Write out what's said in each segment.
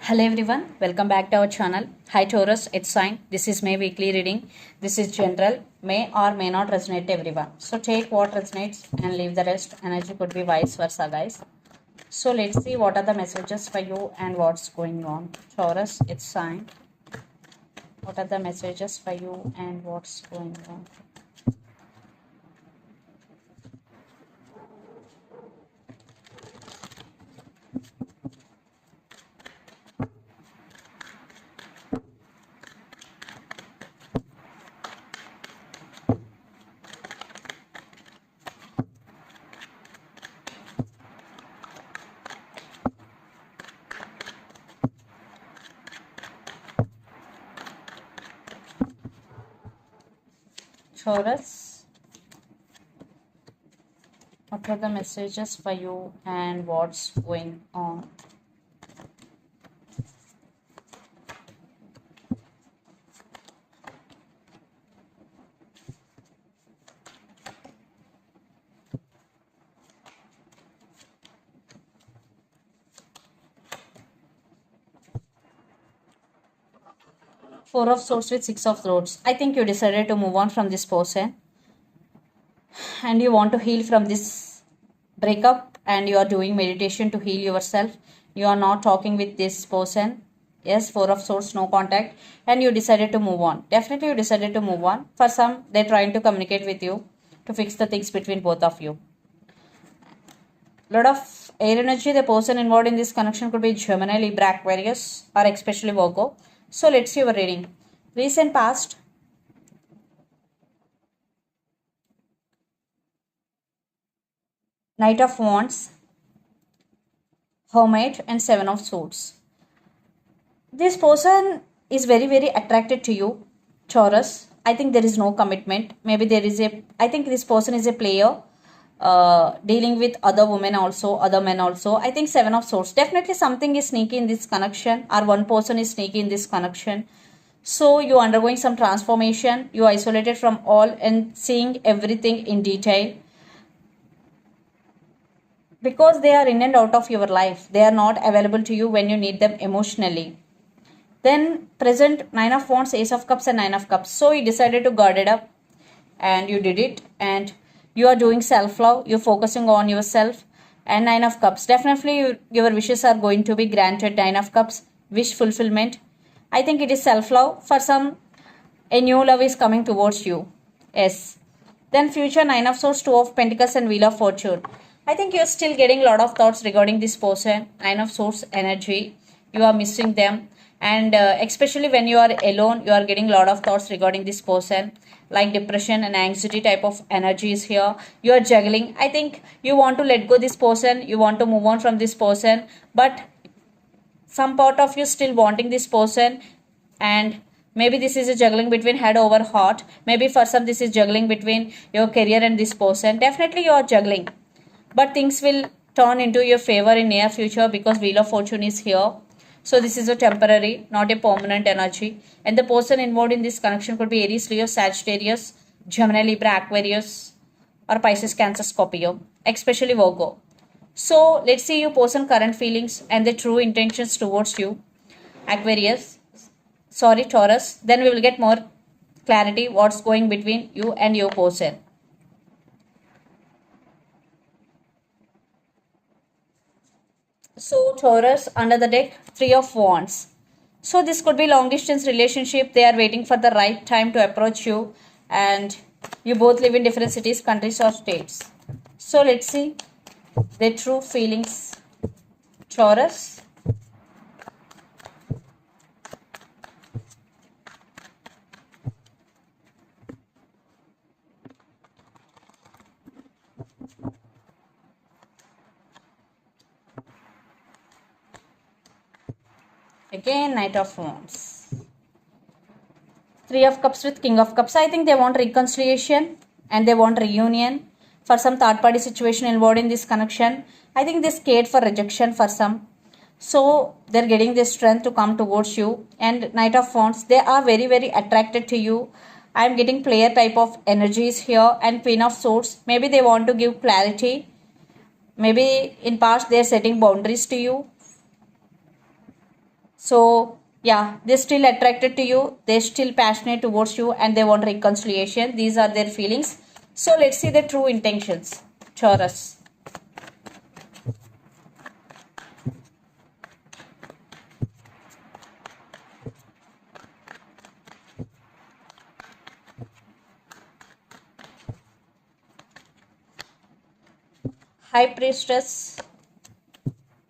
Hello everyone, welcome back to our channel. Hi Taurus, it's sign. This is my weekly reading. This is general, may or may not resonate to everyone. So take what resonates and leave the rest. Energy could be vice versa, guys. So let's see what are the messages for you and what's going on. Taurus, it's sign. What are the messages for you and what's going on? Taurus, what are the messages for you and what's going on? Four of Swords with Six of Swords. I think you decided to move on from this person and you want to heal from this breakup, and you are doing meditation to heal yourself. You are not talking with this person. Yes, Four of Swords, no contact, and you decided to move on. Definitely you decided to move on. For some, they're trying to communicate with you to fix the things between both of you. Lot of air energy. The person involved in this connection could be Gemini, Libra, Aquarius, or especially Virgo. So let's see your reading. Recent past. Knight of Wands, Hermit, and Seven of Swords. This person is very attracted to you, Taurus. I think there is no commitment. Maybe there is I think this person is a player, dealing with other women also, other men also. I think Seven of Swords. Definitely something is sneaky in this connection, or one person is sneaky in this connection. So you are undergoing some transformation. You are isolated from all and seeing everything in detail, because they are in and out of your life. They are not available to you when you need them emotionally. Then present Nine of Wands, Ace of Cups, and Nine of Cups. So you decided to guard it up and you did it, and you are doing self-love. You're focusing on yourself. And Nine of Cups. Definitely your wishes are going to be granted. Nine of Cups, wish fulfillment. I think it is self-love. For some, a new love is coming towards you. Yes. Then future, Nine of Swords, Two of Pentacles, and Wheel of Fortune. I think you're still getting a lot of thoughts regarding this person. Nine of Swords energy. You are missing them. And especially when you are alone, you are getting a lot of thoughts regarding this person. Like depression and anxiety type of energy is here. You are juggling. I think you want to let go this person. You want to move on from this person. But some part of you still wanting this person, and maybe this is a juggling between head over heart. Maybe for some this is juggling between your career and this person. Definitely you are juggling, but things will turn into your favor in near future, because Wheel of Fortune is here. So this is a temporary, not a permanent energy. And the person involved in this connection could be Aries, Leo, Sagittarius, Gemini, Libra, Aquarius, or Pisces, Cancer, Scorpio, especially Virgo. So let's see your person current feelings and the true intentions towards you, Aquarius. Sorry, Taurus. Then we will get more clarity what's going between you and your person. So Taurus, under the deck, Three of Wands. So this could be long distance relationship. They are waiting for the right time to approach you, and you both live in different cities, countries, or states. So let's see their true feelings, Taurus. Again, Knight of Wands. Three of Cups with King of Cups. I think they want reconciliation and they want reunion. For some third party situation involved in this connection, I think they're scared for rejection for some. So they're getting the strength to come towards you. And Knight of Wands, they are very attracted to you. I'm getting player type of energies here. And Queen of Swords, maybe they want to give clarity. Maybe in past they're setting boundaries to you. So yeah, they're still attracted to you, they're still passionate towards you, and they want reconciliation. These are their feelings. So let's see the true intentions. Taurus. High Priestess,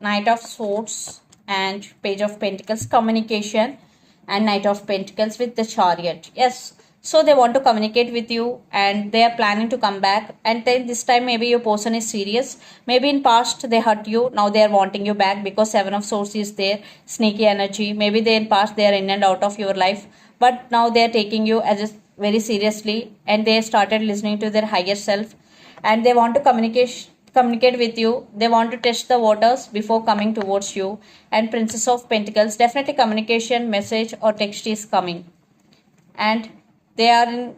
Knight of Swords, and Page of Pentacles, communication, and Knight of Pentacles with the Chariot. Yes, so they want to communicate with you and they are planning to come back, and then this time maybe your person is serious. Maybe in past they hurt you, now they are wanting you back because Seven of Swords is there, sneaky energy. Maybe they in past they are in and out of your life, but now they are taking you as a very seriously, and they started listening to their higher self, and they want to communicate with you. They want to test the waters before coming towards you. And Princess of Pentacles, definitely communication, message or text is coming, and they are in,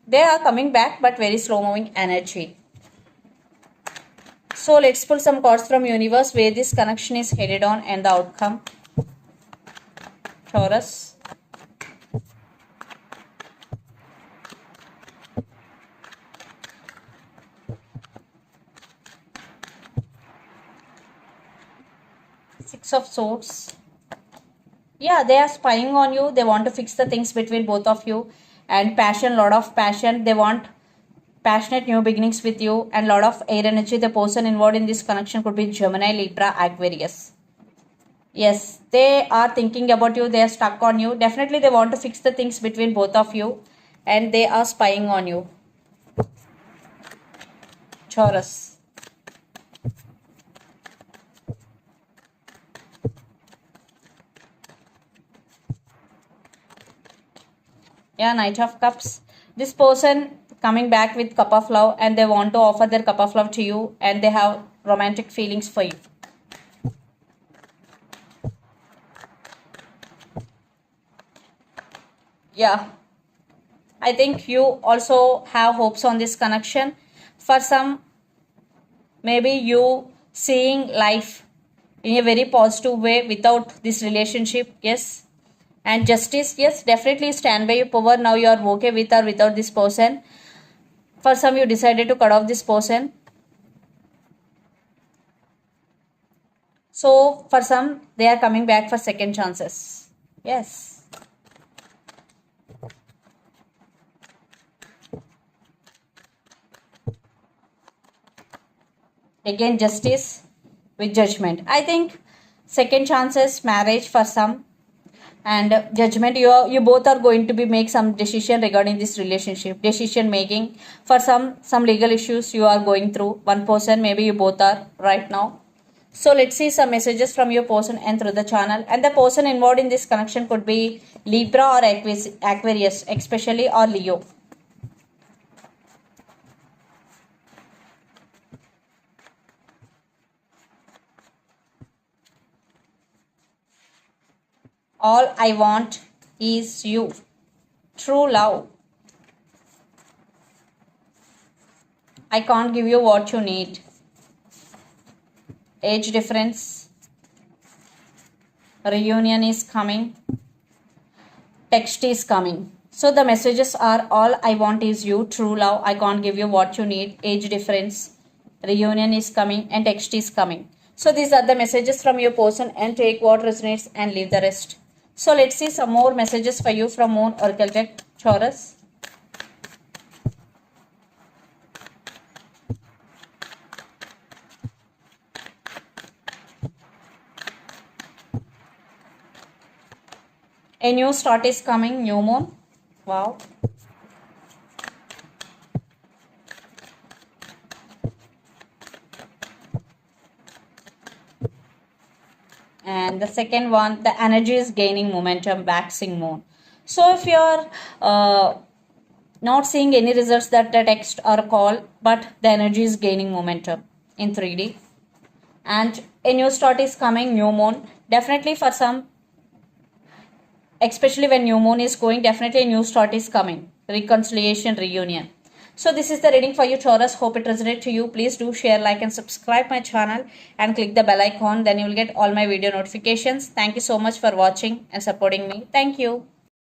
they are coming back but very slow moving energy. So let's pull some cards from universe where this connection is headed on and the outcome. Taurus. Six of Swords. Yeah, they are spying on you, they want to fix the things between both of you. And passion, lot of passion, they want passionate new beginnings with you, and lot of air energy. The person involved in this connection could be Gemini, Libra, Aquarius. Yes, they are thinking about you, they are stuck on you. Definitely they want to fix the things between both of you, and they are spying on you. Taurus. Yeah, Knight of Cups. This person coming back with cup of love, and they want to offer their cup of love to you, and they have romantic feelings for you. Yeah, I think you also have hopes on this connection. For some, maybe you seeing life in a very positive way without this relationship. Yes. And justice, yes, definitely stand by your power. Now you are okay with or without this person. For some, you decided to cut off this person. So for some, they are coming back for second chances. Yes. Again, justice with judgment. I think second chances, marriage for some, and judgment. You both are going to be make some decision regarding this relationship. Decision making for some legal issues you are going through. One person, maybe you both are right now. So let's see some messages from your person and through the channel. And the person involved in this connection could be Libra or Aquarius, especially, or Leo. All I want is you. True love. I can't give you what you need. Age difference. Reunion is coming. Text is coming. So the messages are all I want is you. True love. I can't give you what you need. Age difference. Reunion is coming and text is coming. So these are the messages from your person, and take what resonates and leave the rest. So let's see some more messages for you from Moon Oracle deck. Taurus. A new start is coming, new moon. Wow. And the second one, the energy is gaining momentum, waxing moon. So if you're not seeing any results that the text or call, but the energy is gaining momentum in 3D. And a new start is coming, new moon. Definitely for some, especially when new moon is going, definitely a new start is coming. Reconciliation, reunion. So this is the reading for you, Taurus. Hope it resonates to you. Please do share, like and subscribe my channel and click the bell icon. Then you will get all my video notifications. Thank you so much for watching and supporting me. Thank you.